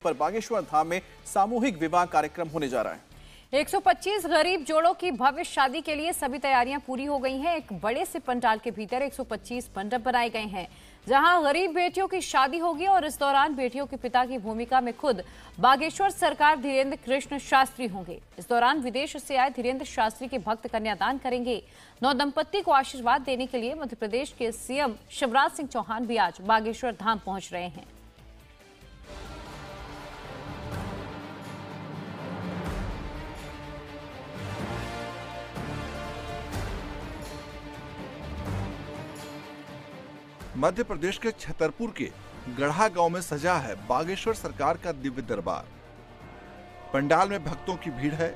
पर बागेश्वर धाम में सामूहिक विवाह कार्यक्रम होने जा रहा है। 125 गरीब जोड़ों की भव्य शादी के लिए सभी तैयारियां पूरी हो गई हैं। एक बड़े से पंडाल के भीतर 125 मंडप बनाए गए हैं, जहां गरीब बेटियों की शादी होगी और इस दौरान बेटियों के पिता की भूमिका में खुद बागेश्वर सरकार धीरेन्द्र कृष्ण शास्त्री होंगे। इस दौरान विदेश से आए धीरेन्द्र शास्त्री के भक्त कन्यादान करेंगे। नवदंपति को आशीर्वाद देने के लिए मध्य प्रदेश के सीएम शिवराज सिंह चौहान भी आज बागेश्वर धाम पहुंच रहे हैं। मध्य प्रदेश के छतरपुर के गढ़ा गांव में सजा है बागेश्वर सरकार का दिव्य दरबार। पंडाल में भक्तों की भीड़ है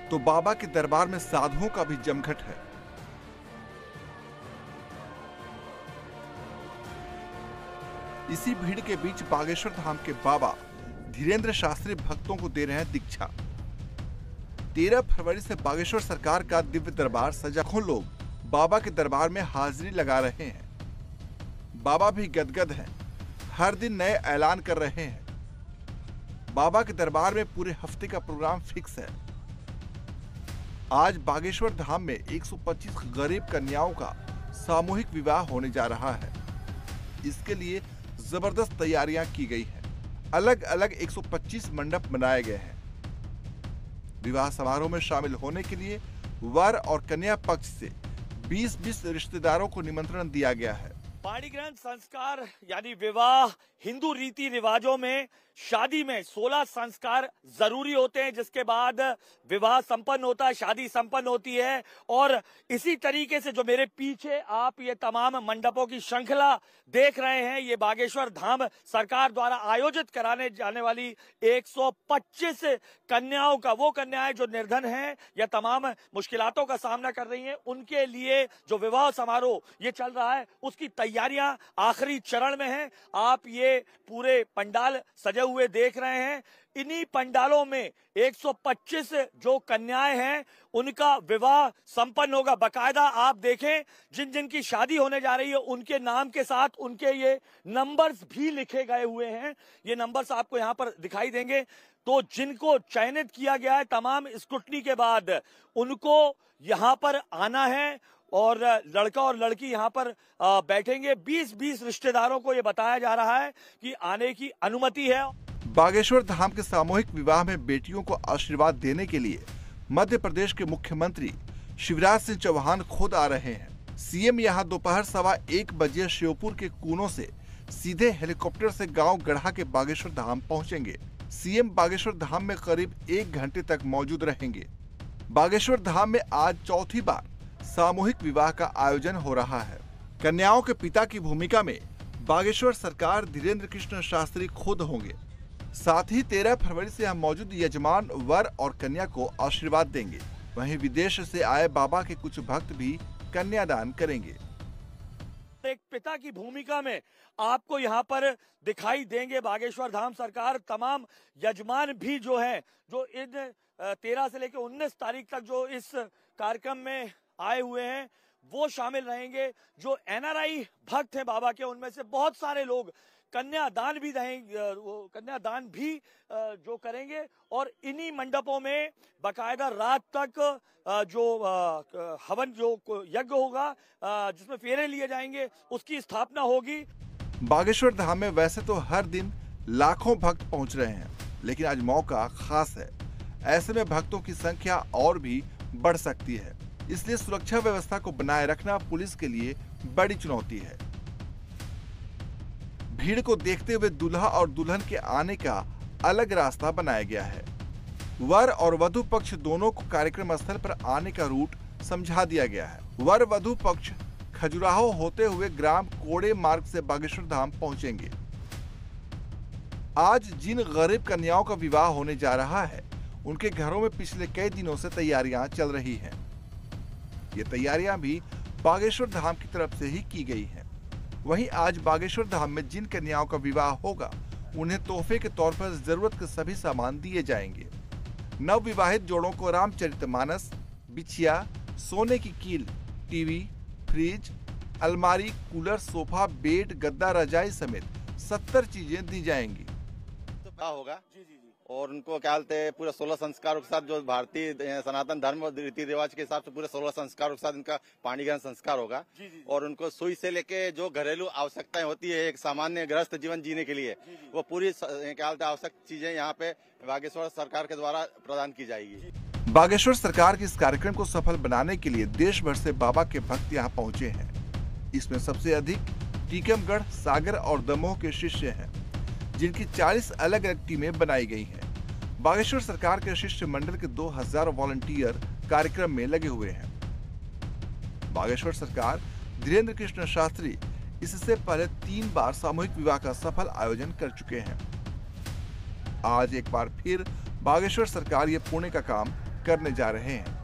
तो बाबा के दरबार में साधुओं का भी जमघट है। इसी भीड़ के बीच बागेश्वर धाम के बाबा धीरेन्द्र शास्त्री भक्तों को दे रहे हैं दीक्षा। 13 फरवरी से बागेश्वर सरकार का दिव्य दरबार सजा, लोग बाबा के दरबार में हाजिरी लगा रहे हैं। बाबा भी गदगद हैं, हर दिन नए ऐलान कर रहे हैं। बाबा के दरबार में पूरे हफ्ते का प्रोग्राम फिक्स है। आज बागेश्वर धाम में 125 गरीब कन्याओं का सामूहिक विवाह होने जा रहा है। इसके लिए जबरदस्त तैयारियां की गई हैं। अलग अलग 125 मंडप बनाए गए हैं। विवाह समारोह में शामिल होने के लिए वर और कन्या पक्ष से 20-20 रिश्तेदारों को निमंत्रण दिया गया है। पाणी ग्रहण संस्कार यानी विवाह हिंदू रीति रिवाजों में शादी में 16 संस्कार जरूरी होते हैं, जिसके बाद विवाह संपन्न होता है, शादी संपन्न होती है। और इसी तरीके से जो मेरे पीछे आप ये तमाम मंडपों की श्रृंखला देख रहे हैं, ये बागेश्वर धाम सरकार द्वारा आयोजित कराने जाने वाली 125 कन्याओं का, वो कन्याएं जो निर्धन हैं या तमाम मुश्किलातों का सामना कर रही हैं, उनके लिए जो विवाह समारोह ये चल रहा है, उसकी तैयारियां आखिरी चरण में हैं। आप ये पूरे पंडाल सजे हुए देख रहे हैं। इन्हीं पंडालों में 125 जो कन्याएं हैं उनका विवाह संपन्न होगा। बकायदा आप देखें, जिन जिन की शादी होने जा रही है उनके नाम के साथ उनके ये नंबर्स भी लिखे गए हुए हैं। ये नंबर्स आपको यहाँ पर दिखाई देंगे। तो जिनको चयनित किया गया है, तमाम स्क्रूटनी के बाद उनको यहाँ पर आना है और लड़का और लड़की यहाँ पर बैठेंगे। 20-20 रिश्तेदारों को ये बताया जा रहा है कि आने की अनुमति है। बागेश्वर धाम के सामूहिक विवाह में बेटियों को आशीर्वाद देने के लिए मध्य प्रदेश के मुख्यमंत्री शिवराज सिंह चौहान खुद आ रहे हैं। सीएम यहां दोपहर 1:15 बजे श्योपुर के कूनों से सीधे हेलीकॉप्टर से गांव गढ़ा के बागेश्वर धाम पहुंचेंगे। सीएम बागेश्वर धाम में करीब 1 घंटे तक मौजूद रहेंगे। बागेश्वर धाम में आज चौथी बार सामूहिक विवाह का आयोजन हो रहा है। कन्याओं के पिता की भूमिका में बागेश्वर सरकार धीरेन्द्र कृष्ण शास्त्री खुद होंगे। साथ ही 13 फरवरी से यहाँ मौजूद यजमान वर और कन्या को आशीर्वाद देंगे। वहीं विदेश से आए बाबा के कुछ भक्त भी कन्यादान करेंगे। एक पिता की भूमिका में आपको यहाँ पर दिखाई देंगे बागेश्वर धाम सरकार। तमाम यजमान भी जो हैं, जो इन 13 से लेकर 19 तारीख तक जो इस कार्यक्रम में आए हुए हैं, वो शामिल रहेंगे। जो एनआरआई भक्त हैं बाबा के, उनमें से बहुत सारे लोग कन्यादान भी जो करेंगे। और इन्हीं मंडपों में बकायदा रात तक जो हवन जो यज्ञ होगा, जिसमें फेरे लिए जाएंगे, उसकी स्थापना होगी। बागेश्वर धाम में वैसे तो हर दिन लाखों भक्त पहुंच रहे हैं, लेकिन आज मौका खास है। ऐसे में भक्तों की संख्या और भी बढ़ सकती है। इसलिए सुरक्षा व्यवस्था को बनाए रखना पुलिस के लिए बड़ी चुनौती है। भीड़ को देखते हुए दूल्हा और दुल्हन के आने का अलग रास्ता बनाया गया है। वर और वधु पक्ष दोनों को कार्यक्रम स्थल पर आने का रूट समझा दिया गया है। वर वधु पक्ष खजुराहो होते हुए ग्राम कोड़े मार्ग से बागेश्वर धाम पहुंचेंगे। आज जिन गरीब कन्याओं का विवाह होने जा रहा है, उनके घरों में पिछले कई दिनों से तैयारियां चल रही हैं। ये तैयारियां भी बागेश्वर धाम की तरफ से ही की गई हैं। वहीं आज बागेश्वर धाम में जिन कन्याओं का विवाह होगा, उन्हें तोहफे के तौर पर जरूरत के सभी सामान दिए जाएंगे। नव विवाहित जोड़ों को रामचरितमानस, बिछिया, सोने की कील, टीवी, फ्रिज, अलमारी, कूलर, सोफा, बेड, गद्दा, रजाई समेत 70 चीजें दी जाएंगी। तो होगा। जी जी जी। और उनको क्या बोलते हैं, पूरे 16 संस्कारों के साथ, जो भारतीय सनातन धर्म और रीति रिवाज के हिसाब से पूरे 16 संस्कारों के साथ इनका पाणी ग्रहण संस्कार होगा। जी जी। और उनको सुई से लेके जो घरेलू आवश्यकताएं होती है एक सामान्य गृहस्थ जीवन जीने के लिए, वो पूरी क्या बोलते हैं आवश्यक चीजें यहाँ पे बागेश्वर सरकार के द्वारा प्रदान की जाएगी। बागेश्वर सरकार के इस कार्यक्रम को सफल बनाने के लिए देश भर से बाबा के भक्त यहाँ पहुँचे हैं। इसमें सबसे अधिक टीकमगढ़, सागर और दमोह के शिष्य हैं, जिनकी 40 अलग अलग टीमें बनाई गई हैं। बागेश्वर सरकार के शिष्य मंडल के 2000 वॉलंटियर कार्यक्रम में लगे हुए हैं। बागेश्वर सरकार धीरेन्द्र कृष्ण शास्त्री इससे पहले 3 बार सामूहिक विवाह का सफल आयोजन कर चुके हैं। आज एक बार फिर बागेश्वर सरकार ये पुण्य का काम करने जा रहे हैं।